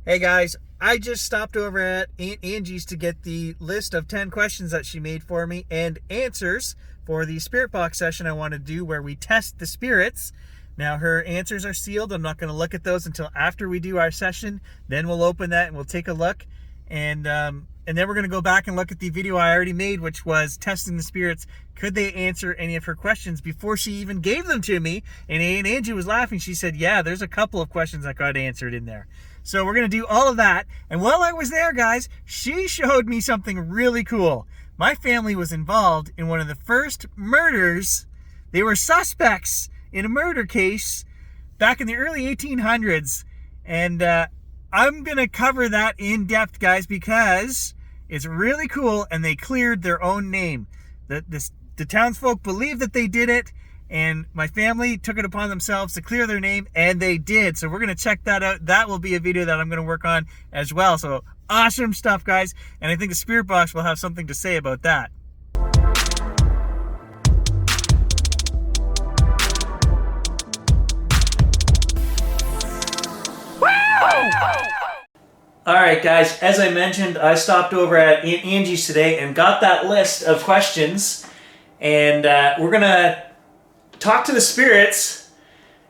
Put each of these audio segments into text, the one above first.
Hey guys, I just stopped over at Aunt Angie's to get the list of 10 questions that she made for me and answers for the spirit box session I want to do where we test the spirits. Now her answers are sealed. I'm not going to look at those until after we do our session. Then we'll open that and we'll take a look. And then we're going to go back and look at the video I already made, which was testing the spirits. Could they answer any of her questions before she even gave them to me? And Aunt Angie was laughing. She said, yeah, there's a couple of questions that got answered in there. So we're going to do all of that. And while I was there, guys, she showed me something really cool. My family was involved in one of the first murders. They were suspects in a murder case back in the early 1800s. And I'm going to cover that in depth, guys, because it's really cool and they cleared their own name. The townsfolk believed that they did it, and my family took it upon themselves to clear their name, and they did. So we're going to check that out. That will be a video that I'm going to work on as well. So awesome stuff, guys. And I think the Spirit Box will have something to say about that. All right, guys, as I mentioned, I stopped over at Aunt Angie's today and got that list of questions. And we're going to talk to the spirits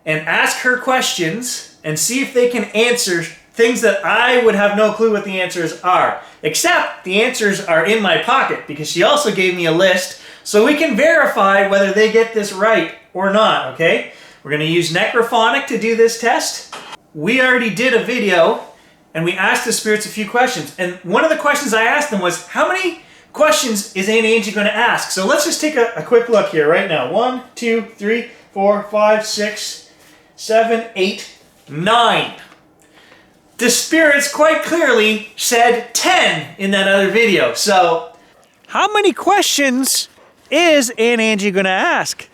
and ask her questions and see if they can answer things that I would have no clue what the answers are. Except the answers are in my pocket because she also gave me a list so we can verify whether they get this right or not, okay? We're going to use necrophonic to do this test. We already did a video and we asked the spirits a few questions. And one of the questions I asked them was, how many questions is Aunt Angie going to ask? So let's just take a quick look here right now. 1, 2, 3, 4, 5, 6, 7, 8, 9. The spirits quite clearly said 10 in that other video. So how many questions is Aunt Angie going to ask?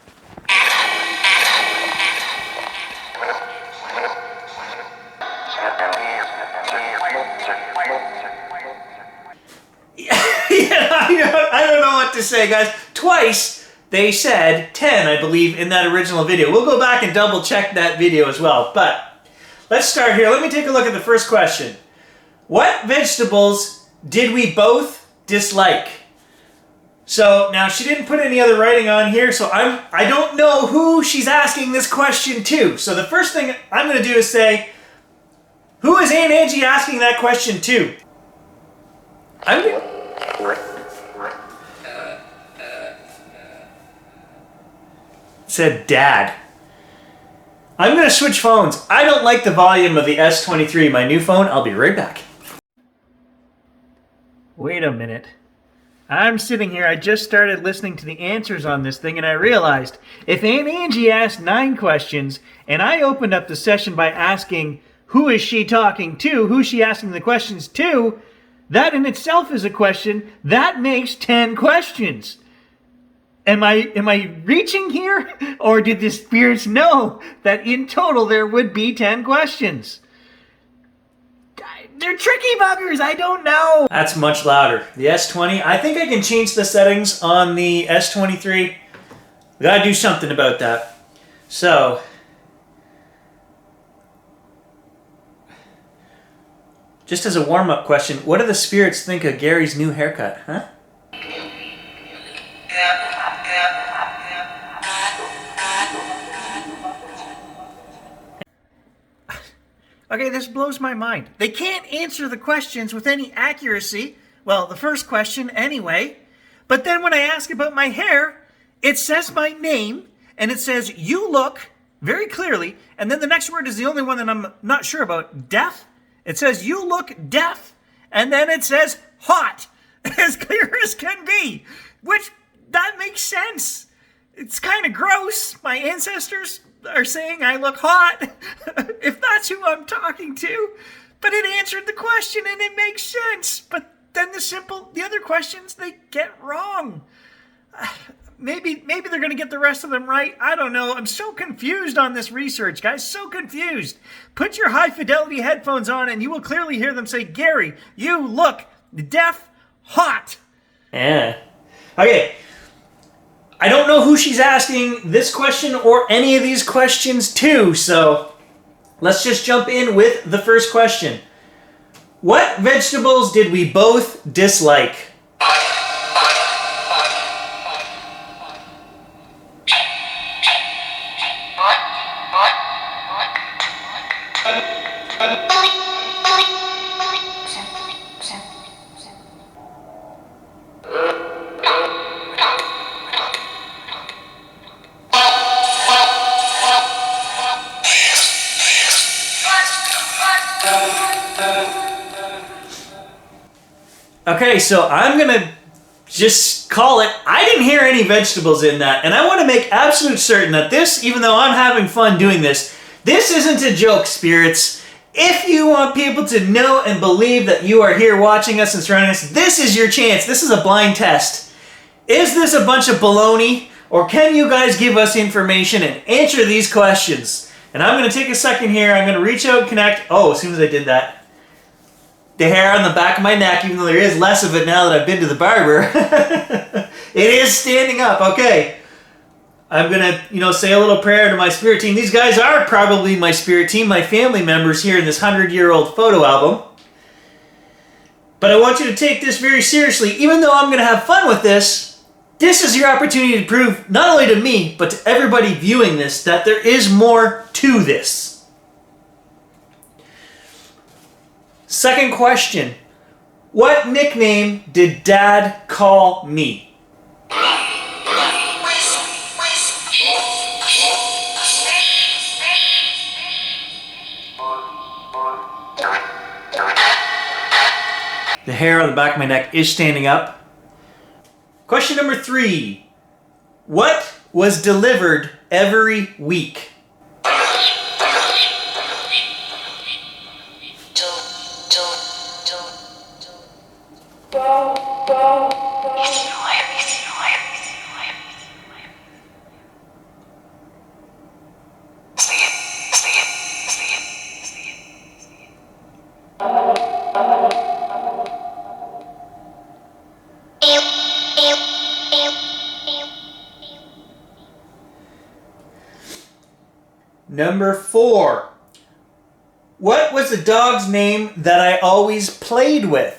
I don't know what to say, guys. Twice they said 10, I believe, in that original video. We'll go back and double check that video as well. But let's start here. Let me take a look at the first question. What vegetables did we both dislike? So now she didn't put any other writing on here, so I don't know who she's asking this question to. So the first thing I'm going to do is say, who is Aunt Angie asking that question to? Said Dad. I'm going to switch phones. I don't like the volume of the S23, my new phone. I'll be right back. Wait a minute. I'm sitting here, I just started listening to the answers on this thing, and I realized if Aunt Angie asked 9 questions, and I opened up the session by asking, who is she talking to? Who's she asking the questions to? That in itself is a question. That makes 10 questions. Am I reaching here? Or did the spirits know that in total there would be 10 questions? They're tricky buggers, I don't know. That's much louder. The S20, I think I can change the settings on the S23. We gotta do something about that. So, just as a warm-up question, what do the spirits think of Gary's new haircut, huh? Okay, this blows my mind. They can't answer the questions with any accuracy. Well, the first question anyway. But then when I ask about my hair, it says my name, and it says, you look, very clearly, and then the next word is the only one that I'm not sure about, deaf. It says, you look deaf, and then it says, hot, as clear as can be, which, that makes sense. It's kind of gross. My ancestors are saying I look hot, if that's who I'm talking to. But it answered the question and it makes sense. But then the other questions they get wrong. Maybe they're going to get the rest of them right. I don't know. I'm so confused on this research, guys. So confused. Put your high fidelity headphones on and you will clearly hear them say, Gary, you look deaf, hot. Yeah. Okay. I don't know who she's asking this question or any of these questions to, so let's just jump in with the first question. What vegetables did we both dislike? Okay, so I'm gonna just call it. I didn't hear any vegetables in that, and I want to make absolute certain that this, even though I'm having fun doing this, this isn't a joke, spirits. If you want people to know and believe that you are here watching us and surrounding us, this is your chance. This is a blind test. Is this a bunch of baloney, or can you guys give us information and answer these questions? And I'm going to take a second here. I'm going to reach out and connect. Oh, as soon as I did that, the hair on the back of my neck, even though there is less of it now that I've been to the barber, it is standing up. Okay. I'm going to, say a little prayer to my spirit team. These guys are probably my spirit team, my family members here in this 100-year-old photo album. But I want you to take this very seriously. Even though I'm going to have fun with this, this is your opportunity to prove, not only to me, but to everybody viewing this, that there is more to this. Second question. What nickname did Dad call me? The hair on the back of my neck is standing up. Question number 3. What was delivered every week? Number 4. What was the dog's name that I always played with?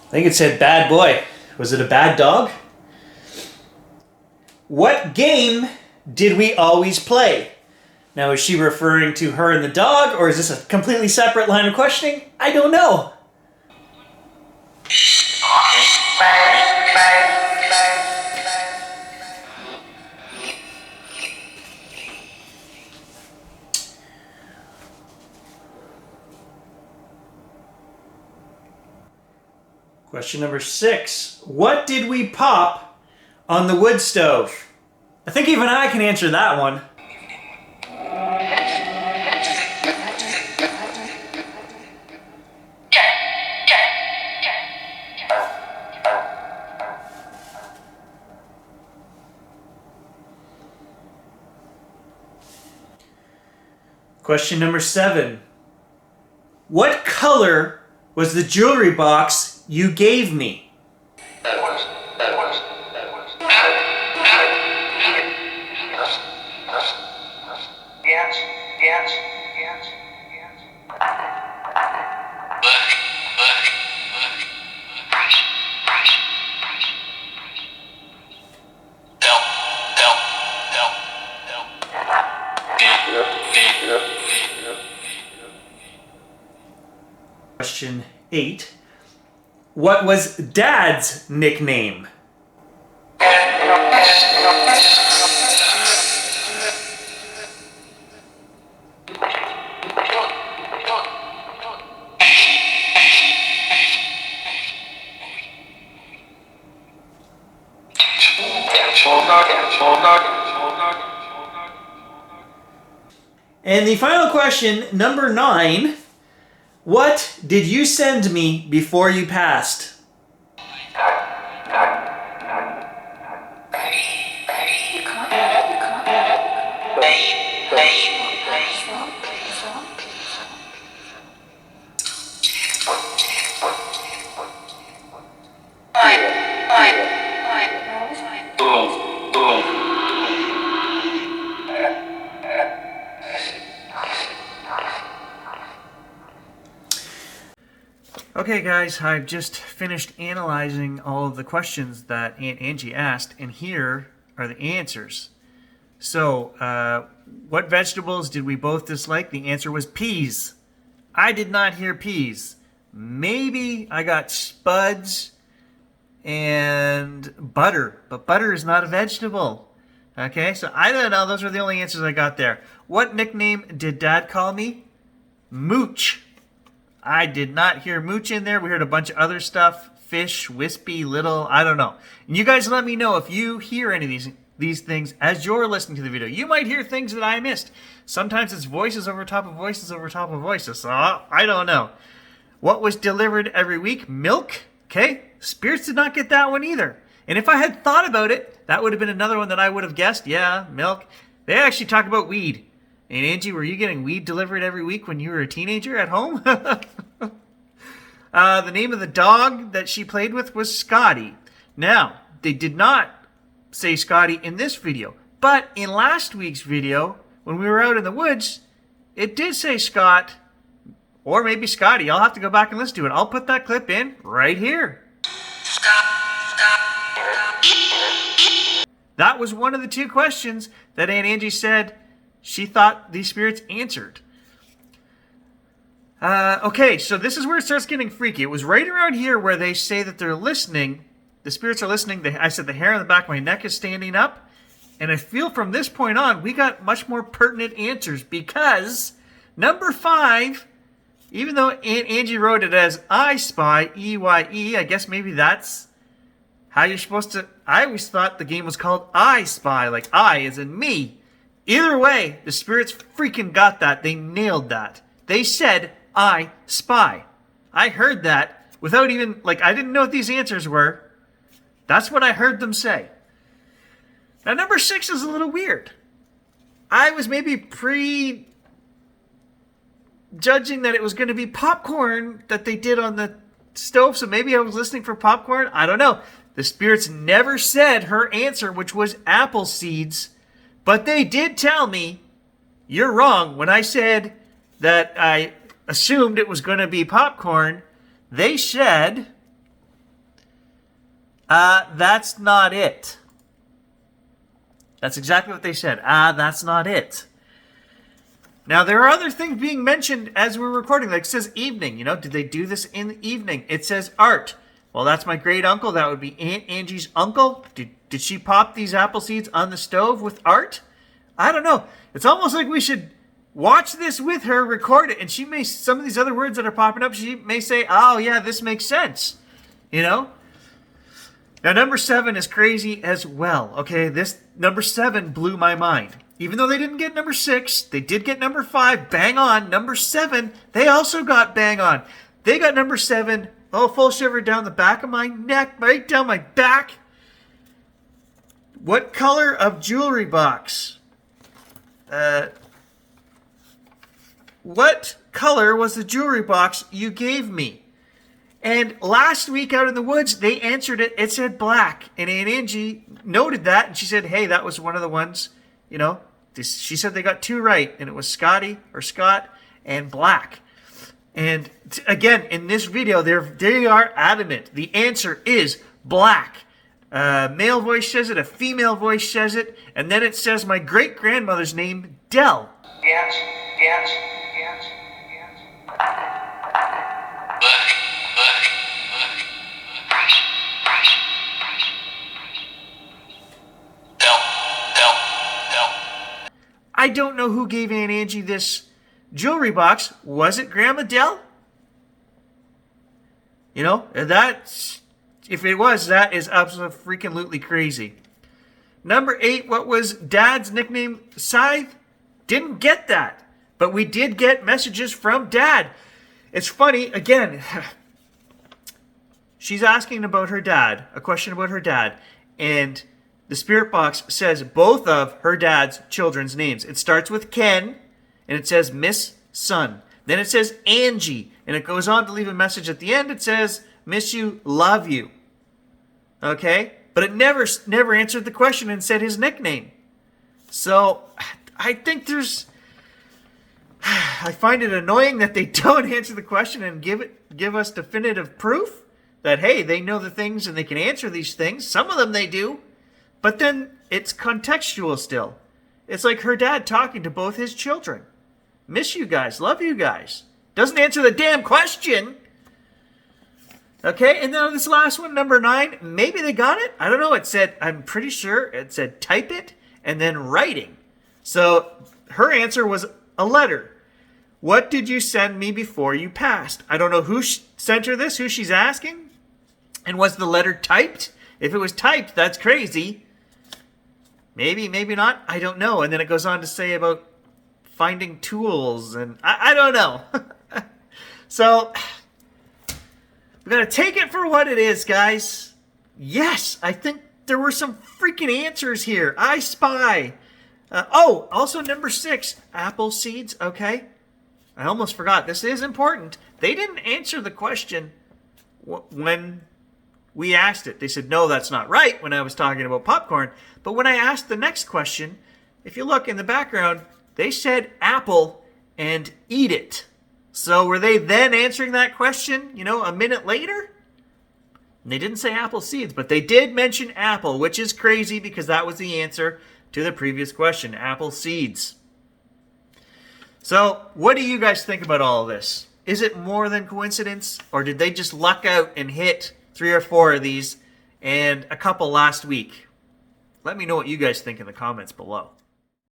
I think it said bad boy. Was it a bad dog? What game did we always play? Now, is she referring to her and the dog, or is this a completely separate line of questioning? I don't know. Question number 6. What did we pop on the wood stove? I think even I can answer that one. Question number 7. What color was the jewelry box you gave me? Question 8. What was Dad's nickname? And the final question, number 9. What did you send me before you passed? Okay guys, I've just finished analyzing all of the questions that Aunt Angie asked, and here are the answers. So, what vegetables did we both dislike? The answer was peas. I did not hear peas. Maybe I got spuds and butter, but butter is not a vegetable. Okay, so I don't know. Those are the only answers I got there. What nickname did Dad call me? Mooch. I did not hear mooch in there. We heard a bunch of other stuff. Fish, wispy, little, I don't know. And you guys let me know if you hear any of these things as you're listening to the video. You might hear things that I missed. Sometimes it's voices over top of voices over top of voices. So I don't know. What was delivered every week? Milk. Okay. Spirits did not get that one either. And if I had thought about it, that would have been another one that I would have guessed. Yeah, milk. They actually talk about weed. And Angie, were you getting weed delivered every week when you were a teenager at home? The name of the dog that she played with was Scotty. Now, they did not say Scotty in this video. But in last week's video, when we were out in the woods, it did say Scott. Or maybe Scotty. I'll have to go back and listen to it. I'll put that clip in right here. That was one of the two questions that Aunt Angie said she thought these spirits answered. Okay, so this is where it starts getting freaky. It was right around here where they say that they're listening. The spirits are listening. I said the hair on the back of my neck is standing up. And I feel from this point on, we got much more pertinent answers because number 5, even though Aunt Angie wrote it as I spy, E-Y-E, I guess maybe that's how you're supposed to... I always thought the game was called I Spy, like I as in me. Either way, the spirits freaking got that. They nailed that. They said, I spy. I heard that without even, like, I didn't know what these answers were. That's what I heard them say. Now, number 6 is a little weird. I was maybe judging that it was going to be popcorn that they did on the stove, so maybe I was listening for popcorn. I don't know. The spirits never said her answer, which was apple seeds. But they did tell me, you're wrong. When I said that I assumed it was going to be popcorn, they said, that's not it. That's exactly what they said. That's not it. Now, there are other things being mentioned as we're recording. Like it says evening. You know, did they do this in the evening? It says art. Well, that's my great uncle. That would be Aunt Angie's uncle. Did she pop these apple seeds on the stove with art? I don't know. It's almost like we should watch this with her, record it, and she may, some of these other words that are popping up, she may say, oh yeah, this makes sense. You know? Now, number 7 is crazy as well. Okay, this number 7 blew my mind. Even though they didn't get number 6, they did get number 5, bang on. Number 7, they also got bang on. They got number 7, oh, full shiver down the back of my neck, right down my back. What color of jewelry box? What color was the jewelry box you gave me? And last week out in the woods, they answered it. It said black. And Aunt Angie noted that, and she said, hey, that was one of the ones, you know. She said they got 2 right, and it was Scotty, or Scott, and black. And again, in this video, they are adamant. The answer is black. Male voice says it, a female voice says it, and then it says my great-grandmother's name, Dell. Yes, yes, yes, yes. I don't know who gave Aunt Angie this jewelry box. Was it Grandma Dell? You know, that's, if it was, that is absolutely freaking crazy. Number 8, what was Dad's nickname? Scythe? Didn't get that. But we did get messages from Dad. It's funny, again, she's asking about her dad, a question about her dad. And the spirit box says both of her dad's children's names. It starts with Ken, and it says Miss Son. Then it says Angie, and it goes on to leave a message at the end. It says, miss you, love you. Okay? But it never answered the question and said his nickname. So I think I find it annoying that they don't answer the question and give us definitive proof that, hey, they know the things and they can answer these things. Some of them they do. But then it's contextual still. It's like her dad talking to both his children. Miss you guys. Love you guys. Doesn't answer the damn question. Okay, and then this last one, number 9, maybe they got it. I don't know. It said, I'm pretty sure it said type it and then writing. So her answer was a letter. What did you send me before you passed? I don't know who sent her this, who she's asking. And was the letter typed? If it was typed, that's crazy. Maybe, maybe not. I don't know. And then it goes on to say about finding tools, and I don't know. So we got to take it for what it is, guys. Yes, I think there were some freaking answers here. I spy. Also number 6, apple seeds. Okay. I almost forgot. This is important. They didn't answer the question when we asked it. They said, no, that's not right when I was talking about popcorn. But when I asked the next question, if you look in the background, they said apple and eat it. So were they then answering that question, a minute later? And they didn't say apple seeds, but they did mention apple, which is crazy because that was the answer to the previous question, apple seeds. So what do you guys think about all of this? Is it more than coincidence, or did they just luck out and hit 3 or 4 of these and a couple last week? Let me know what you guys think in the comments below.